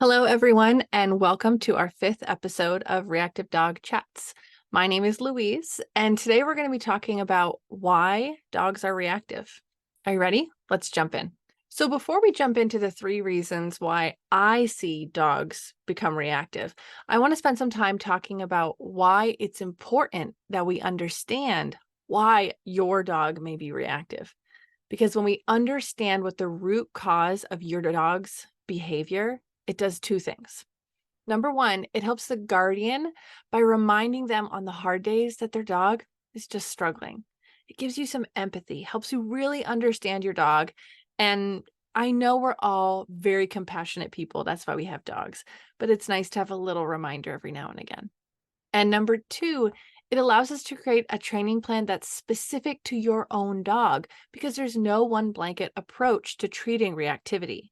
Hello, everyone, and welcome to our 5th episode of Reactive Dog Chats. My name is Louise, and today we're going to be talking about why dogs are reactive. Are you ready? Let's jump in. So before we jump into the 3 reasons why I see dogs become reactive, I want to spend some time talking about why it's important that we understand why your dog may be reactive. Because when we understand what the root cause of your dog's behavior, it does 2 things. Number 1, it helps the guardian by reminding them on the hard days that their dog is just struggling. It gives you some empathy, helps you really understand your dog. And I know we're all very compassionate people. That's why we have dogs. But it's nice to have a little reminder every now and again. And number 2, it allows us to create a training plan that's specific to your own dog because there's no one blanket approach to treating reactivity.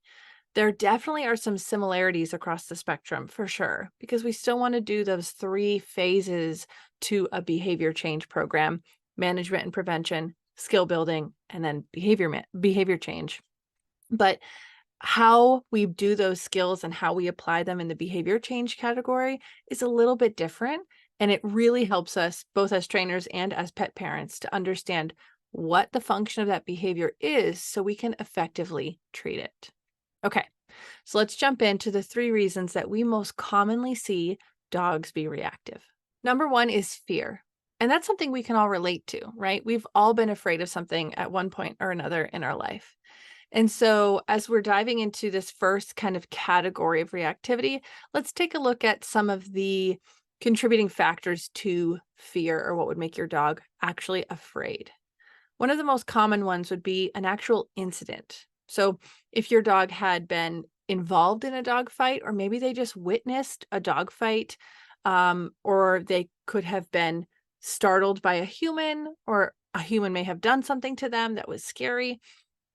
There definitely are some similarities across the spectrum for sure, because we still want to do those 3 phases to a behavior change program: management and prevention, skill building, and then behavior change. But how we do those skills and how we apply them in the behavior change category is a little bit different. And it really helps us, both as trainers and as pet parents, to understand what the function of that behavior is so we can effectively treat it. Okay, so let's jump into the 3 reasons that we most commonly see dogs be reactive. Number 1 is fear. And that's something we can all relate to, right? We've all been afraid of something at one point or another in our life. And so, as we're diving into this first kind of category of reactivity, let's take a look at some of the contributing factors to fear, or what would make your dog actually afraid. One of the most common ones would be an actual incident. So, if your dog had been involved in a dog fight, or maybe they just witnessed a dog fight, or they could have been startled by a human, or a human may have done something to them that was scary.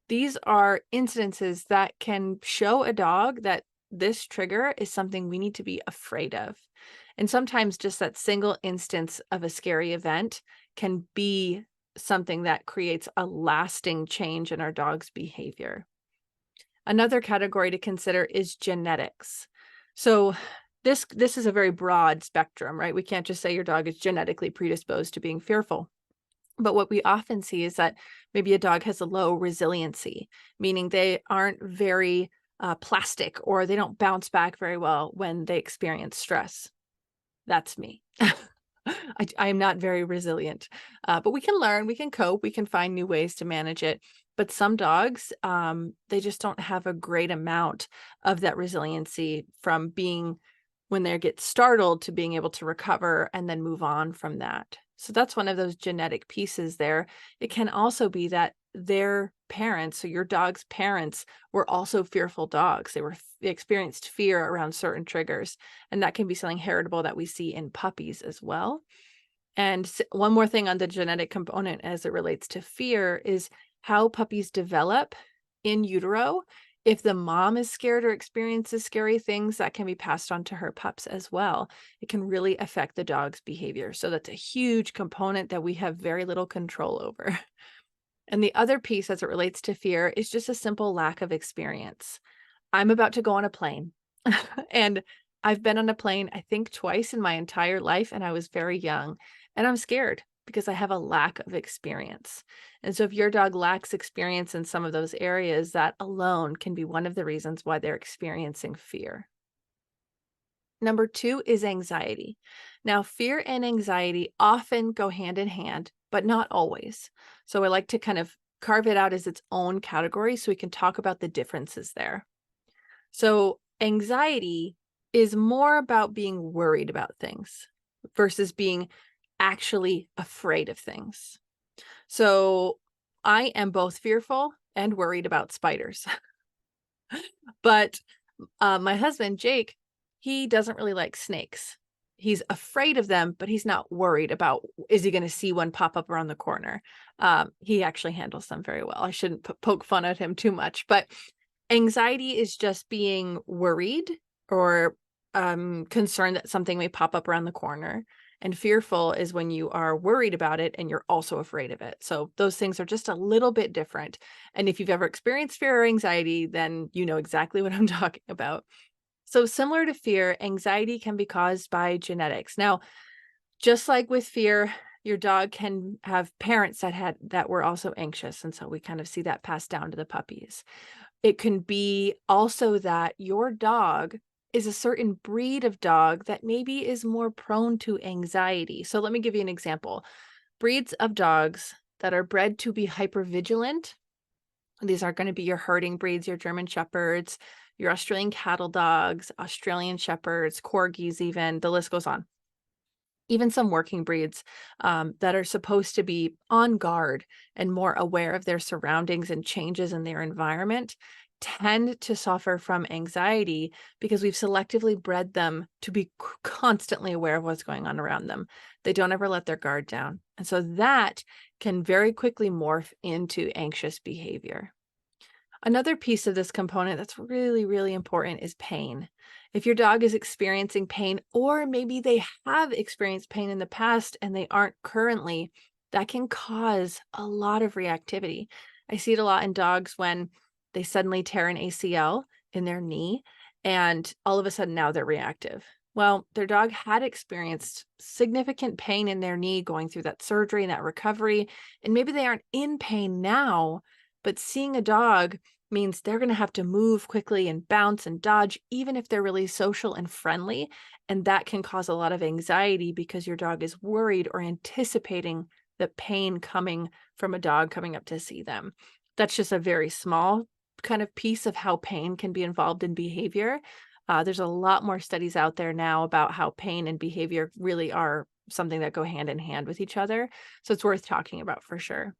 These are incidences that can show a dog that this trigger is something we need to be afraid of. And sometimes just that single instance of a scary event can be something that creates a lasting change in our dog's behavior. Another category to consider is genetics. So this is a very broad spectrum, right? We can't just say your dog is genetically predisposed to being fearful. But what we often see is that maybe a dog has a low resiliency, meaning they aren't very plastic, or they don't bounce back very well when they experience stress. That's me. I am not very resilient, but we can learn, we can cope, we can find new ways to manage it. But some dogs, they just don't have a great amount of that resiliency from being, when they get startled, to being able to recover and then move on from that. So that's one of those genetic pieces there. It can also be that their parents, so your dog's parents, were also fearful dogs. They experienced fear around certain triggers, and that can be something heritable that we see in puppies as well. And one more thing on the genetic component as it relates to fear is how puppies develop in utero. If the mom is scared or experiences scary things, that can be passed on to her pups as well. It can really affect the dog's behavior. So that's a huge component that we have very little control over. And the other piece as it relates to fear is just a simple lack of experience. I'm about to go on a plane, and I've been on a plane, I think, twice in my entire life, and I was very young, and I'm scared because I have a lack of experience. And so if your dog lacks experience in some of those areas, that alone can be one of the reasons why they're experiencing fear. Number 2 is anxiety. Now, fear and anxiety often go hand in hand, but not always. So I like to kind of carve it out as its own category so we can talk about the differences there. So anxiety is more about being worried about things versus being actually afraid of things. So I am both fearful and worried about spiders. But my husband, Jake, he doesn't really like snakes. He's afraid of them, but he's not worried about, is he going to see one pop up around the corner? He actually handles them very well. I shouldn't poke fun at him too much, but anxiety is just being worried or concerned that something may pop up around the corner. And fearful is when you are worried about it and you're also afraid of it. So those things are just a little bit different. And if you've ever experienced fear or anxiety, then you know exactly what I'm talking about. So similar to fear, anxiety can be caused by genetics. Now, just like with fear, your dog can have parents that were also anxious, and so we kind of see that passed down to the puppies. It can be also that your dog is a certain breed of dog that maybe is more prone to anxiety. So let me give you an example. Breeds of dogs that are bred to be hypervigilant. These are going to be your herding breeds, your German Shepherds, your Australian cattle dogs, Australian Shepherds, Corgis, even the list goes on. Even some working breeds that are supposed to be on guard and more aware of their surroundings and changes in their environment tend to suffer from anxiety because we've selectively bred them to be constantly aware of what's going on around them. They don't ever let their guard down. And so that can very quickly morph into anxious behavior. Another piece of this component that's really, really important is pain. If your dog is experiencing pain, or maybe they have experienced pain in the past and they aren't currently, that can cause a lot of reactivity. I see it a lot in dogs when they suddenly tear an ACL in their knee, and all of a sudden now they're reactive. Well, their dog had experienced significant pain in their knee going through that surgery and that recovery, and maybe they aren't in pain now, but seeing a dog means they're going to have to move quickly and bounce and dodge, even if they're really social and friendly. And that can cause a lot of anxiety because your dog is worried or anticipating the pain coming from a dog coming up to see them. That's just a very small kind of piece of how pain can be involved in behavior. There's a lot more studies out there now about how pain and behavior really are something that go hand in hand with each other. So it's worth talking about for sure.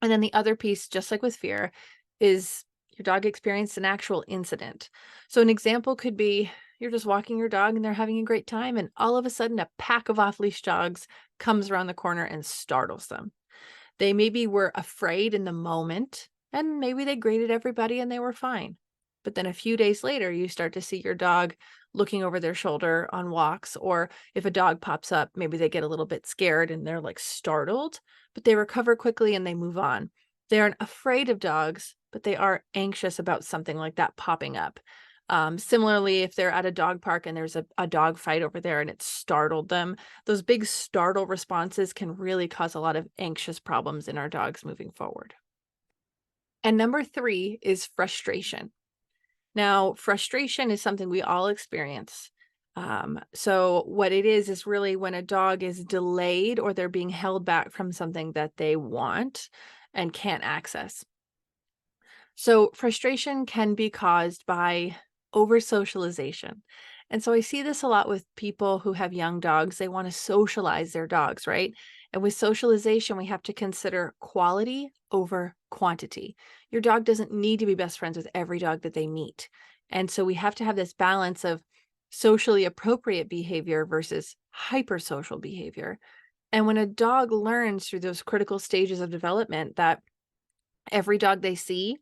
And then the other piece, just like with fear, is your dog experienced an actual incident. So an example could be you're just walking your dog and they're having a great time, and all of a sudden a pack of off-leash dogs comes around the corner and startles them. They maybe were afraid in the moment, and maybe they greeted everybody and they were fine. But then a few days later, you start to see your dog looking over their shoulder on walks, or if a dog pops up, maybe they get a little bit scared and they're like startled, but they recover quickly and they move on. They aren't afraid of dogs, but they are anxious about something like that popping up. Similarly, if they're at a dog park and there's a dog fight over there and it startled them, those big startle responses can really cause a lot of anxious problems in our dogs moving forward. And number 3 is frustration. Now, frustration is something we all experience. So what it is really when a dog is delayed or they're being held back from something that they want and can't access. So frustration can be caused by over socialization. And so I see this a lot with people who have young dogs. They want to socialize their dogs, right? And with socialization, we have to consider quality over quantity. Your dog doesn't need to be best friends with every dog that they meet. And so we have to have this balance of socially appropriate behavior versus hypersocial behavior. And when a dog learns through those critical stages of development that every dog they see,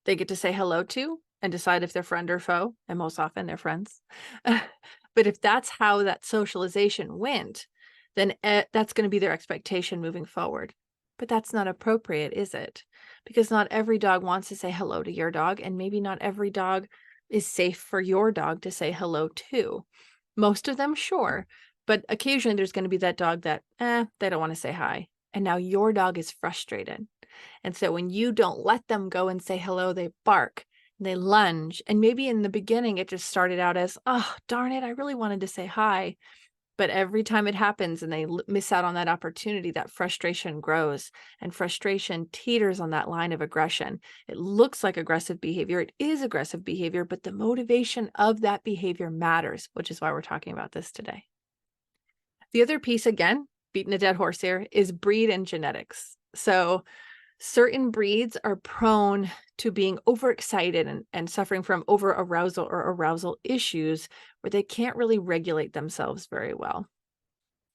they get to say hello to and decide if they're friend or foe, and most often they're friends. But if that's how that socialization went, then that's going to be their expectation moving forward. But that's not appropriate, is it? Because not every dog wants to say hello to your dog, and maybe not every dog is safe for your dog to say hello to. Most of them, sure, but occasionally there's going to be that dog that, they don't want to say hi. And now your dog is frustrated. And so when you don't let them go and say hello, they bark, they lunge. And maybe in the beginning, it just started out as, oh, darn it, I really wanted to say hi. But every time it happens and they miss out on that opportunity, that frustration grows, and frustration teeters on that line of aggression. It looks like aggressive behavior. It is aggressive behavior, but the motivation of that behavior matters, which is why we're talking about this today. The other piece, again, beating a dead horse here, is breed and genetics. So certain breeds are prone to being overexcited and suffering from over arousal or arousal issues where they can't really regulate themselves very well.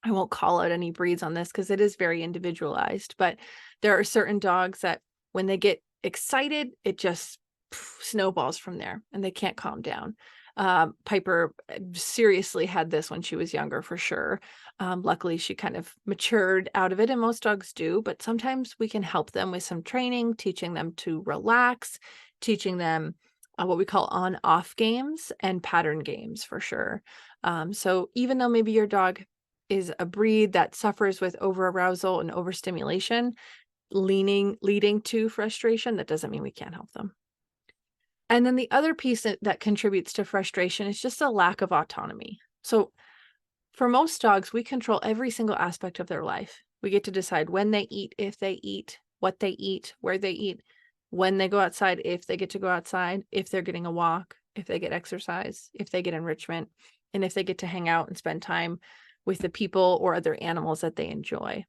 I won't call out any breeds on this because it is very individualized, but there are certain dogs that when they get excited, it just snowballs from there and they can't calm down. Piper seriously had this when she was younger for sure. Luckily, she kind of matured out of it, and most dogs do, but sometimes we can help them with some training, teaching them to relax, teaching them what we call on-off games and pattern games for sure. So even though maybe your dog is a breed that suffers with over-arousal and overstimulation, leading to frustration, that doesn't mean we can't help them. And then the other piece that contributes to frustration is just a lack of autonomy. So for most dogs, we control every single aspect of their life. We get to decide when they eat, if they eat, what they eat, where they eat, when they go outside, if they get to go outside, if they're getting a walk, if they get exercise, if they get enrichment, and if they get to hang out and spend time with the people or other animals that they enjoy.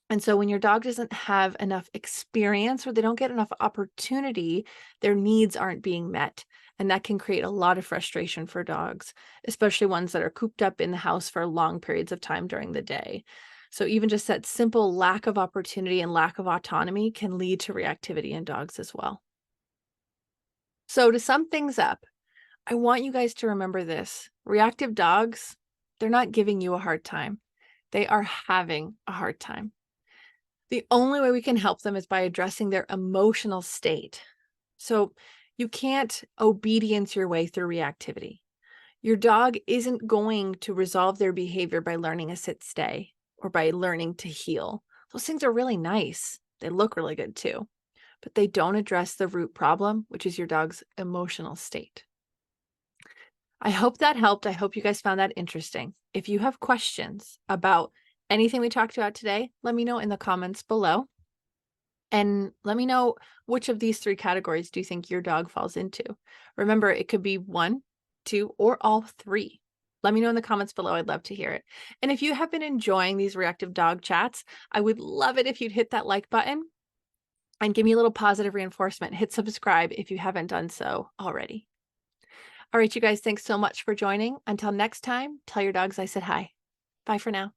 And so when your dog doesn't have enough experience or they don't get enough opportunity, their needs aren't being met. And that can create a lot of frustration for dogs, especially ones that are cooped up in the house for long periods of time during the day. So even just that simple lack of opportunity and lack of autonomy can lead to reactivity in dogs as well. So to sum things up, I want you guys to remember this. Reactive dogs, they're not giving you a hard time. They are having a hard time. The only way we can help them is by addressing their emotional state. So you can't obedience your way through reactivity. Your dog isn't going to resolve their behavior by learning a sit stay or by learning to heel. Those things are really nice. They look really good too, but they don't address the root problem, which is your dog's emotional state. I hope that helped. I hope you guys found that interesting. If you have questions about anything we talked about today, let me know in the comments below. And let me know which of these 3 categories do you think your dog falls into. Remember, it could be 1, 2, or all 3. Let me know in the comments below. I'd love to hear it. And if you have been enjoying these reactive dog chats, I would love it if you'd hit that like button and give me a little positive reinforcement. Hit subscribe if you haven't done so already. All right, you guys, thanks so much for joining. Until next time, tell your dogs I said hi. Bye for now.